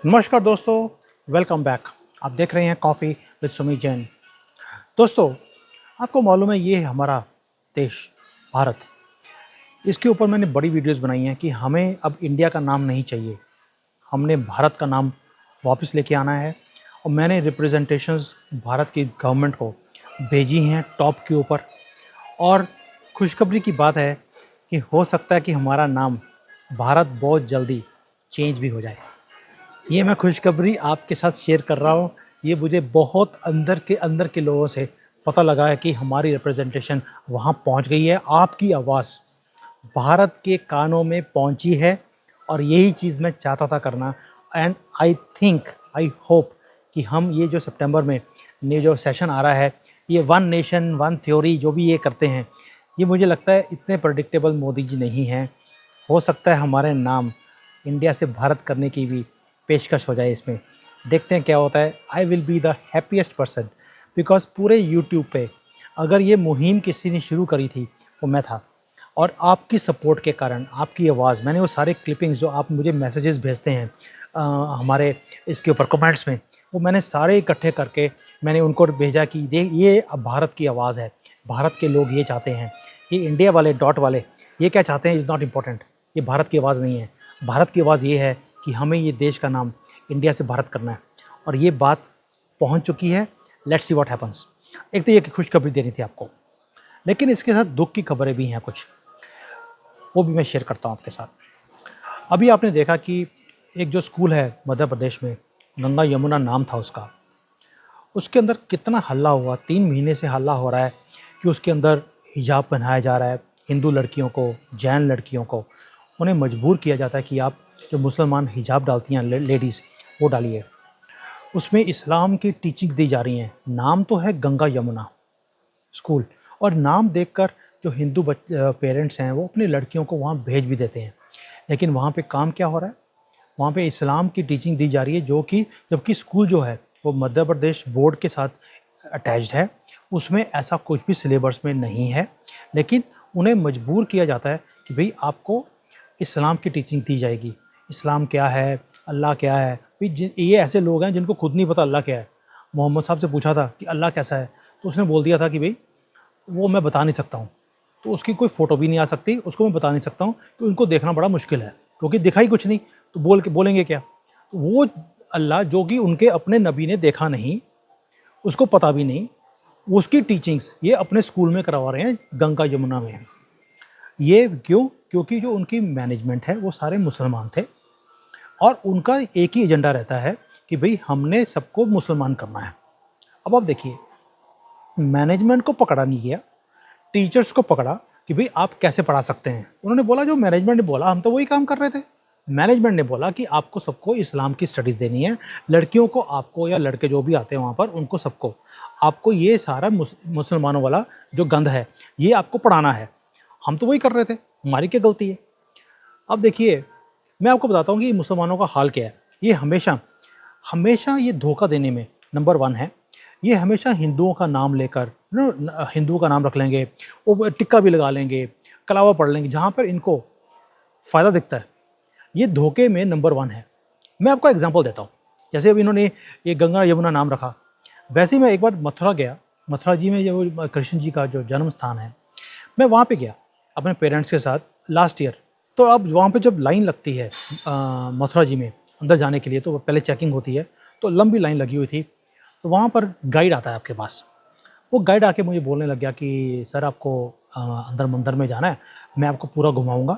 नमस्कार दोस्तों, welcome back. आप देख रहे हैं कॉफ़ी विद सुमी जैन। दोस्तों, आपको मालूम है ये हमारा देश भारत, इसके ऊपर मैंने बड़ी वीडियोस बनाई हैं कि हमें अब इंडिया का नाम नहीं चाहिए, हमने भारत का नाम वापस लेके आना है। और मैंने रिप्रेजेंटेशंस भारत की गवर्नमेंट को भेजी हैं टॉप के ऊपर। और खुशखबरी की बात है कि हो सकता है कि हमारा नाम भारत बहुत जल्दी चेंज भी हो जाए। ये मैं खुशखबरी आपके साथ शेयर कर रहा हूँ। ये मुझे बहुत अंदर के लोगों से पता लगा है कि हमारी रिप्रेजेंटेशन वहाँ पहुँच गई है, आपकी आवाज़ भारत के कानों में पहुँची है। और यही चीज़ मैं चाहता था करना। एंड आई होप कि हम ये जो सितंबर में ये जो सेशन आ रहा है, ये वन नेशन वन थ्योरी जो भी ये करते हैं, ये मुझे लगता है इतने प्रेडिक्टेबल मोदी जी नहीं हैं। हो सकता है हमारे नाम इंडिया से भारत करने की भी पेशकश हो जाए। इसमें देखते हैं क्या होता है। I will be the happiest person, because पूरे यूट्यूब पे अगर ये मुहिम किसी ने शुरू करी थी वो मैं था। और आपकी सपोर्ट के कारण, आपकी आवाज़, मैंने वो सारे क्लिपिंग्स जो आप मुझे मैसेजेस भेजते हैं हमारे इसके ऊपर कमेंट्स में, वो मैंने सारे इकट्ठे करके मैंने उनको भेजा कि देख ये अब भारत की आवाज़ है, भारत के लोग ये चाहते हैं। ये इंडिया वाले डॉट वाले ये क्या चाहते हैं इज़ नॉट इम्पॉर्टेंट। ये भारत की आवाज़ नहीं है। भारत की आवाज़ ये है कि हमें ये देश का नाम इंडिया से भारत करना है। और ये बात पहुंच चुकी है। Let's see what happens. एक तो ये खुशखबरी देनी थी आपको, लेकिन इसके साथ दुख की खबरें भी हैं कुछ, वो भी मैं शेयर करता हूँ आपके साथ। अभी आपने देखा कि एक जो स्कूल है मध्य प्रदेश में, गंगा यमुना नाम था उसका, उसके अंदर कितना हल्ला हुआ। 3 महीने से हल्ला हो रहा है कि उसके अंदर हिजाब पहनाया जा रहा है। हिंदू लड़कियों को, जैन लड़कियों को, उन्हें मजबूर किया जाता है कि आप जो मुसलमान हिजाब डालती हैं लेडीज़, वो डालिए। उसमें इस्लाम की टीचिंग्स दी जा रही हैं। नाम तो है गंगा यमुना स्कूल, और नाम देखकर जो हिंदू पेरेंट्स हैं वो अपनी लड़कियों को वहाँ भेज भी देते हैं। लेकिन वहाँ पे काम क्या हो रहा है, वहाँ पे इस्लाम की टीचिंग दी जा रही है, जो कि जबकि स्कूल जो है वो मध्य प्रदेश बोर्ड के साथ अटैच्ड है, उसमें ऐसा कुछ भी सिलेबस में नहीं है। लेकिन उन्हें मजबूर किया जाता है कि भाई आपको इस्लाम की टीचिंग दी जाएगी। इस्लाम क्या है, अल्लाह क्या है। भाई ये ऐसे लोग हैं जिनको खुद नहीं पता अल्लाह क्या है। मोहम्मद साहब से पूछा था कि अल्लाह कैसा है, तो उसने बोल दिया था कि भाई वो मैं बता नहीं सकता हूँ। तो उसकी कोई फ़ोटो भी नहीं आ सकती, उसको मैं बता नहीं सकता हूँ, तो उनको देखना बड़ा मुश्किल है क्योंकि दिखाई कुछ नहीं, तो बोलेंगे क्या। तो वो अल्लाह जो कि उनके अपने नबी ने देखा नहीं, उसको पता भी नहीं, उसकी टीचिंग्स ये अपने स्कूल में करवा रहे हैं गंगा यमुना में। ये क्यों? क्योंकि जो उनकी मैनेजमेंट है वो सारे मुसलमान थे, और उनका एक ही एजेंडा रहता है कि भाई हमने सबको मुसलमान करना है। अब आप देखिए, मैनेजमेंट को पकड़ा नहीं गया, टीचर्स को पकड़ा कि भाई आप कैसे पढ़ा सकते हैं। उन्होंने बोला जो मैनेजमेंट ने बोला, हम तो वही काम कर रहे थे। मैनेजमेंट ने बोला कि आपको सबको इस्लाम की स्टडीज़ देनी है, लड़कियों को आपको, या लड़के जो भी आते हैं वहाँ पर उनको सबको आपको ये सारा मुसलमानों वाला जो गंद है ये आपको पढ़ाना है। हम तो वही कर रहे थे, हमारी क्या गलती है। अब देखिए, मैं आपको बताता हूँ कि मुसलमानों का हाल क्या है। ये हमेशा हमेशा ये धोखा देने में नंबर 1 है। ये हमेशा हिंदुओं का नाम लेकर हिंदुओं का नाम रख लेंगे, वो टिक्का भी लगा लेंगे, कलावा पढ़ लेंगे जहाँ पर इनको फ़ायदा दिखता है। ये धोखे में नंबर 1 है। मैं आपको एग्जांपल देता हूँ। जैसे अभी इन्होंने ये गंगा यमुना नाम रखा, वैसे ही मैं एक बार मथुरा गया। मथुरा जी में जो कृष्ण जी का जो जन्म स्थान है, मैं वहाँ पे गया अपने पेरेंट्स के साथ लास्ट ईयर। तो अब वहाँ पे जब लाइन लगती है मथुरा जी में अंदर जाने के लिए, तो पहले चेकिंग होती है, तो लंबी लाइन लगी हुई थी। तो वहाँ पर गाइड आता है आपके पास। वो गाइड आके मुझे बोलने लग गया कि सर आपको अंदर मंदिर में जाना है, मैं आपको पूरा घुमाऊँगा।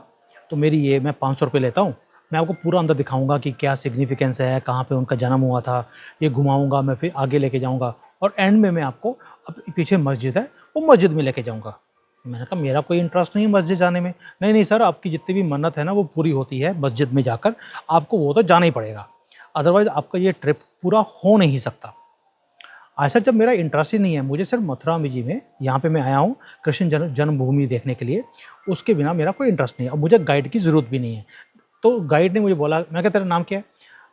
तो मैं 500 रुपये लेता हूँ, मैं आपको पूरा अंदर दिखाऊँगा कि क्या सिग्निफिकेंस है, कहाँ पे उनका जन्म हुआ था, ये घुमाऊँगा, मैं फिर आगे लेके जाऊँगा, और एंड में मैं आपको अब पीछे मस्जिद है वो मस्जिद में लेके जाऊँगा। मैंने कहा मेरा कोई इंटरेस्ट नहीं है मस्जिद जाने में। नहीं सर, आपकी जितनी भी मन्नत है ना वो पूरी होती है मस्जिद में जाकर, आपको वो तो जाना ही पड़ेगा, अदरवाइज़ आपका ये ट्रिप पूरा हो नहीं सकता। ऐसा जब मेरा इंटरेस्ट ही नहीं है, मुझे सिर्फ मथुरा में जी में यहाँ पे मैं आया हूँ कृष्ण जन्मभूमि देखने के लिए, उसके बिना मेरा कोई इंटरेस्ट नहीं है और मुझे गाइड की ज़रूरत भी नहीं है। तो गाइड ने मुझे बोला, मैं कहा तेरा नाम क्या है?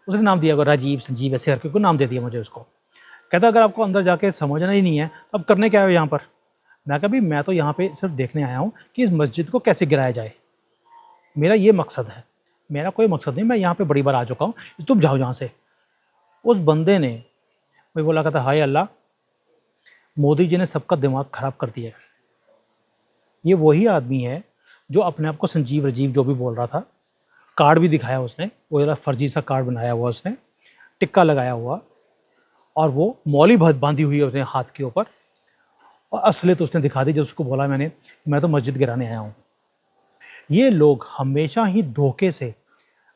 उसने नाम दिया होगा राजीव, संजीव, ऐसे करके कोई नाम दे दिया मुझे उसको। कहता अगर आपको अंदर जाके समझना ही नहीं है तो अब करने क्या है यहाँ पर? मैं कहा भाई मैं तो यहाँ पे सिर्फ देखने आया हूँ कि इस मस्जिद को कैसे गिराया जाए, मेरा ये मकसद है, मेरा कोई मकसद नहीं। मैं यहाँ पे बड़ी बार आ चुका हूँ, तुम जाओ यहाँ से। उस बंदे ने वही बोला कहता, हाय अल्लाह, मोदी जी ने सबका दिमाग खराब कर दिया है। ये वही आदमी है जो अपने आप को संजीव राजीव जो भी बोल रहा था, कार्ड भी दिखाया उसने, वो जरा फर्जी सा कार्ड बनाया हुआ उसने, टिक्का लगाया हुआ, और वो मौली बांधी हुई है उसने हाथ के ऊपर, और असलियत उसने दिखा दी जब उसको बोला मैंने, मैं तो मस्जिद गिराने आया हूँ। ये लोग हमेशा ही धोखे से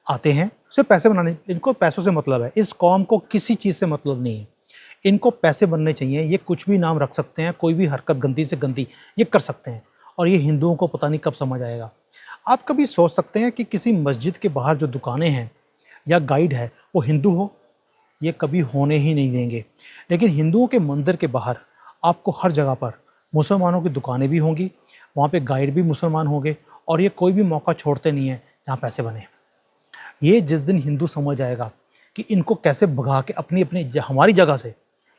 आते हैं, सिर्फ पैसे बनाने, इनको पैसों से मतलब है, इस कौम को किसी चीज़ से मतलब नहीं है। इनको पैसे बनने चाहिए, ये कुछ भी नाम रख सकते हैं, कोई भी हरकत गंदी से गंदी ये कर सकते हैं, और ये हिंदुओं को पता नहीं कब समझ आएगा। आप कभी सोच सकते हैं कि किसी मस्जिद के बाहर जो दुकानें हैं या गाइड है वो हिंदू हो? ये कभी होने ही नहीं देंगे। लेकिन हिंदुओं के मंदिर के बाहर आपको हर जगह पर मुसलमानों की दुकानें भी होंगी, वहाँ पे गाइड भी मुसलमान होंगे, और ये कोई भी मौका छोड़ते नहीं है जहाँ पैसे बने। ये जिस दिन हिंदू समझ आएगा कि इनको कैसे भगा के अपनी अपनी हमारी जगह से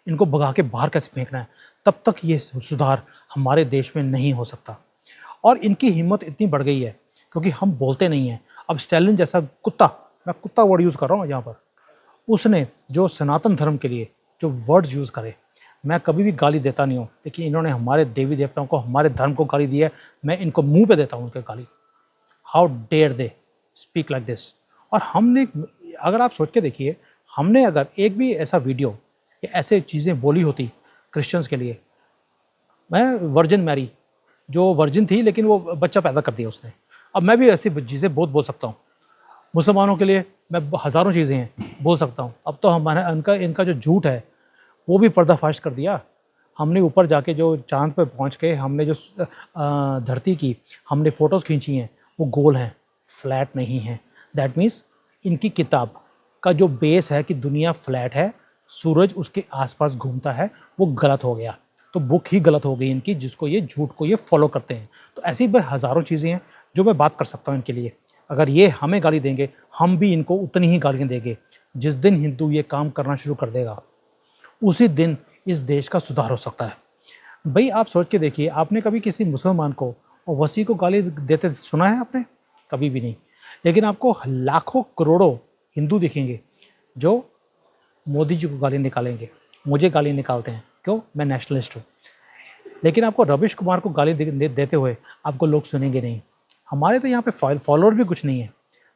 इनको भगा के बाहर कैसे फेंकना है, तब तक ये सुधार हमारे देश में नहीं हो सकता। और इनकी हिम्मत इतनी बढ़ गई है क्योंकि हम बोलते नहीं हैं। अब स्टैलिन जैसा कुत्ता, मैं कुत्ता वर्ड यूज़ कर रहा हूँ यहाँ पर, उसने जो सनातन धर्म के लिए जो वर्ड्स यूज़ करे, मैं कभी भी गाली देता नहीं हूँ, लेकिन इन्होंने हमारे देवी देवताओं को, हमारे धर्म को गाली दी है, मैं इनको मुंह पे देता हूँ उनके गाली। How dare they speak like this. और हमने, अगर आप सोच के देखिए, हमने अगर एक भी ऐसा वीडियो या ऐसे चीज़ें बोली होती क्रिश्चियंस के लिए, मैं वर्जिन मैरी, जो वर्जिन थी लेकिन वो बच्चा पैदा कर दिया उसने, अब मैं भी ऐसी चीज़ें बहुत बोल सकता हूँ। मुसलमानों के लिए मैं हज़ारों चीज़ें हैं बोल सकता हूँ। अब तो हमारा इनका जो झूठ है वो भी पर्दाफाश कर दिया। हमने ऊपर जाके जो चाँद पे पहुँच के हमने जो धरती की हमने फ़ोटोज़ खींची हैं वो गोल हैं, फ्लैट नहीं हैं। दैट मीन्स इनकी किताब का जो बेस है कि दुनिया फ्लैट है, सूरज उसके आसपास घूमता है, वो गलत हो गया। तो बुक ही गलत हो गई इनकी, जिसको ये झूठ को ये फॉलो करते हैं। तो ऐसी हज़ारों चीज़ें हैं जो मैं बात कर सकता हूँ इनके लिए। अगर ये हमें गाली देंगे, हम भी इनको उतनी ही गालियाँ देंगे। जिस दिन हिंदू ये काम करना शुरू कर देगा, उसी दिन इस देश का सुधार हो सकता है। भाई आप सोच के देखिए, आपने कभी किसी मुसलमान को और वसी को गाली देते सुना है आपने? कभी भी नहीं। लेकिन आपको लाखों करोड़ों हिंदू दिखेंगे जो मोदी जी को गाली निकालेंगे, मुझे गाली निकालते हैं, क्यों? मैं नेशनलिस्ट हूँ। लेकिन आपको रविश कुमार को गाली देते हुए आपको लोग सुनेंगे नहीं। हमारे तो यहाँ पे फॉलोअर भी कुछ नहीं है।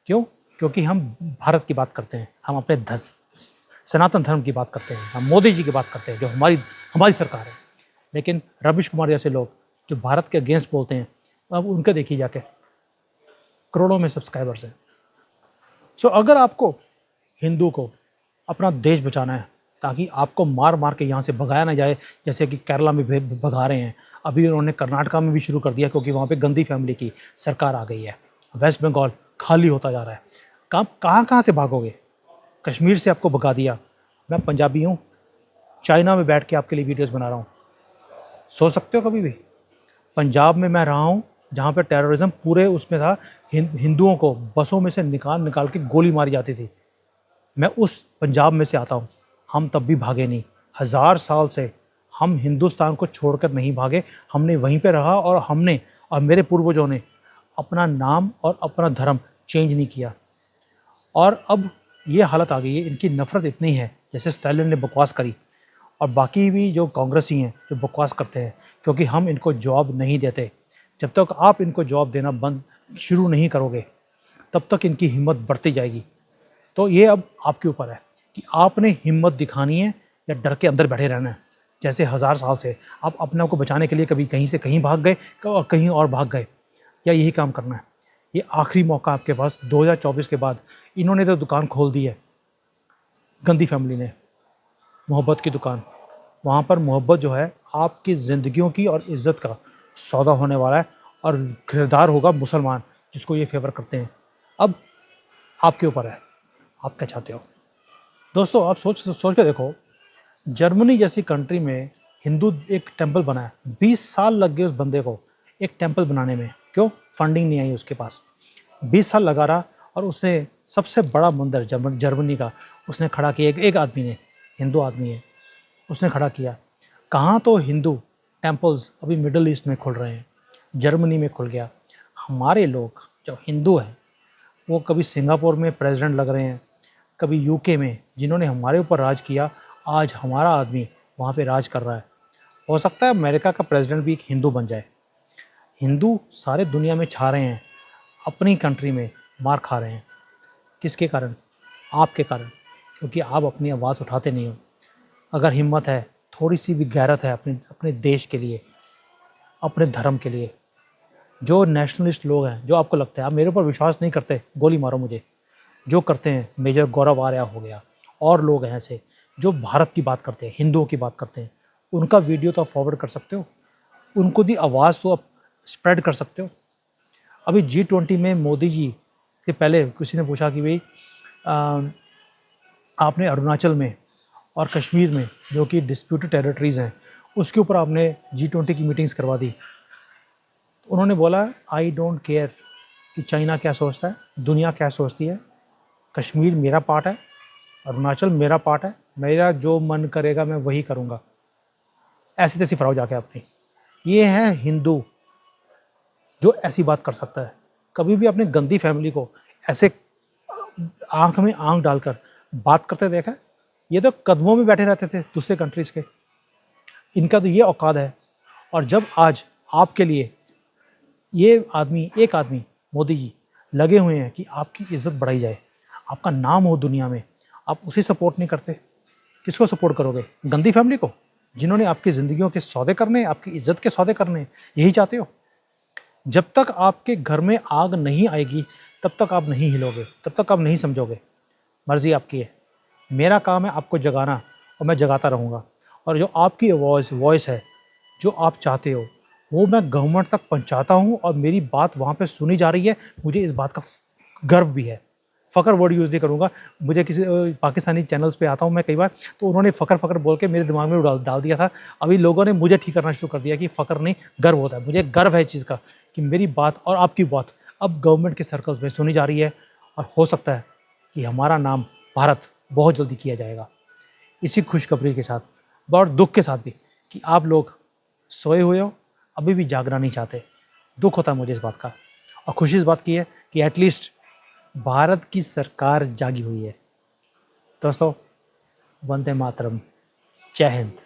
क्यों? क्योंकि हम भारत की बात करते हैं, हम अपने सनातन धर्म की बात करते हैं, हम मोदी जी की बात करते हैं जो हमारी हमारी सरकार है। लेकिन रविश कुमार जैसे लोग जो भारत के अगेंस्ट बोलते हैं, अब उनके देखिए जाके करोड़ों में सब्सक्राइबर्स हैं। सो अगर आपको हिंदू को अपना देश बचाना है ताकि आपको मार मार के यहाँ से भगाया ना जाए, जैसे कि केरला में भगा रहे हैं, अभी उन्होंने कर्नाटका में भी शुरू कर दिया क्योंकि वहाँ पे गंदी फैमिली की सरकार आ गई है। वेस्ट बंगाल खाली होता जा रहा है। कहाँ कहाँ से भागोगे? कश्मीर से आपको भगा दिया। मैं पंजाबी हूँ, चाइना में बैठ के आपके लिए वीडियोज़ बना रहा हूँ। सोच सकते हो कभी भी? पंजाब में मैं रहा हूँ जहाँ पे टेररिज्म पूरे उसमें था, हिंदुओं को बसों में से निकाल निकाल के गोली मारी जाती थी। मैं उस पंजाब में से आता हूँ, हम तब भी भागे नहीं। 1000 साल से हम हिंदुस्तान को छोड़कर नहीं भागे, हमने वहीं पे रहा, और हमने और मेरे पूर्वजों ने अपना नाम और अपना धर्म चेंज नहीं किया। और अब ये हालत आ गई है, इनकी नफ़रत इतनी है, जैसे स्टालिन ने बकवास करी, और बाकी भी जो कांग्रेसी हैं जो बकवास करते हैं, क्योंकि हम इनको जवाब नहीं देते। जब तक आप इनको जवाब देना बंद शुरू नहीं करोगे, तब तक इनकी हिम्मत बढ़ती जाएगी। तो ये अब आपके ऊपर है कि आपने हिम्मत दिखानी है या डर के अंदर बैठे रहना है। जैसे 1000 साल से आप अपने आप को बचाने के लिए कभी कहीं से कहीं भाग गए और कहीं और भाग गए, या यही काम करना है? ये आखिरी मौका आपके पास। 2024 के बाद इन्होंने तो दुकान खोल दी है, गंदी फैमिली ने, मोहब्बत की दुकान। वहाँ पर मोहब्बत जो है आपकी ज़िंदगियों की और इज़्ज़त का सौदा होने वाला है, और खरीदार होगा मुसलमान जिसको ये फेवर करते हैं। अब आपके ऊपर है, आप क्या चाहते हो? दोस्तों आप सोच सोच के देखो, जर्मनी जैसी कंट्री में हिंदू एक टेंपल बना है, 20 साल लग गए उस बंदे को एक टेंपल बनाने में। क्यों? फंडिंग नहीं आई उसके पास। 20 साल लगा रहा, और उसने सबसे बड़ा मंदिर जर्मनी का उसने खड़ा किया। एक आदमी ने, हिंदू आदमी है, उसने खड़ा किया। कहाँ तो हिंदू टेम्पल्स अभी मिडल ईस्ट में खुल रहे हैं, जर्मनी में खुल गया। हमारे लोग जो हिंदू हैं वो कभी सिंगापुर में प्रेसिडेंट लग रहे हैं, कभी यूके में जिन्होंने हमारे ऊपर राज किया, आज हमारा आदमी वहाँ पे राज कर रहा है। हो सकता है अमेरिका का प्रेसिडेंट भी एक हिंदू बन जाए। हिंदू सारे दुनिया में छा रहे हैं, अपनी कंट्री में मार खा रहे हैं। किसके कारण? आपके कारण, क्योंकि आप अपनी आवाज़ उठाते नहीं हो। अगर हिम्मत है, थोड़ी सी भी गैरत है अपने अपने देश के लिए, अपने धर्म के लिए, जो नेशनलिस्ट लोग हैं, जो आपको लगता है, आप मेरे ऊपर विश्वास नहीं करते, गोली मारो मुझे, जो करते हैं, मेजर गौरव आर्या हो गया और लोग हैं ऐसे जो भारत की बात करते हैं, हिंदुओं की बात करते हैं, उनका वीडियो तो आप फॉरवर्ड कर सकते हो, उनको दी आवाज़ तो आप स्प्रेड कर सकते हो। अभी G20 में मोदी जी के पहले किसी ने पूछा कि भाई आपने अरुणाचल में और कश्मीर में जो कि डिस्प्यूटेड टेरिटरीज़ हैं, उसके ऊपर आपने G20 की मीटिंग्स करवा दी। तो उन्होंने बोला, आई डोंट केयर कि चाइना क्या सोचता है, दुनिया क्या सोचती है, कश्मीर मेरा पार्ट है, अरुणाचल मेरा पार्ट है, मेरा जो मन करेगा मैं वही करूँगा। ऐसी तैसी फराव जाके अपनी, ये है हिंदू जो ऐसी बात कर सकता है। कभी भी अपनी गंदी फैमिली को ऐसे आंख में आंख डालकर बात करते देखा? ये तो कदमों में बैठे रहते थे दूसरे कंट्रीज़ के। इनका तो ये औकात है। और जब आज आपके लिए ये आदमी, एक आदमी मोदी जी लगे हुए हैं कि आपकी इज़्ज़त बढ़ाई जाए, आपका नाम हो दुनिया में, आप उसे सपोर्ट नहीं करते, किसको सपोर्ट करोगे? गंदी फैमिली को, जिन्होंने आपकी ज़िंदगियों के सौदे करने, आपकी इज़्ज़त के सौदे करने, यही चाहते हो? जब तक आपके घर में आग नहीं आएगी, तब तक आप नहीं हिलोगे, तब तक आप नहीं समझोगे। मर्ज़ी आपकी है। मेरा काम है आपको जगाना और मैं जगाता रहूँगा। और जो आपकी वॉइस है, जो आप चाहते हो, वो मैं गवर्नमेंट तक पहुँचाता हूँ और मेरी बात वहाँ पे सुनी जा रही है। मुझे इस बात का गर्व भी है। फ़क्र वर्ड यूज़ नहीं करूँगा। मुझे किसी पाकिस्तानी चैनल्स पे आता हूँ मैं कई बार, तो उन्होंने फ़क्र बोल के मेरे दिमाग में डाल दिया था। अभी लोगों ने मुझे ठीक करना शुरू कर दिया कि फ़क्र नहीं, गर्व होता है। मुझे गर्व है इस चीज़ का कि मेरी बात और आपकी बात अब गवर्नमेंट के सर्कल्स में सुनी जा रही है और हो सकता है कि हमारा नाम भारत बहुत जल्दी किया जाएगा। इसी खुशखबरी के साथ, बहुत दुःख के साथ भी, कि आप लोग सोए हुए हो, अभी भी जागना नहीं चाहते। दुःख होता है मुझे इस बात का, और खुशी इस बात की है कि एटलीस्ट भारत की सरकार जागी हुई है। दोस्तों, वंदे मातरम, जय हिंद।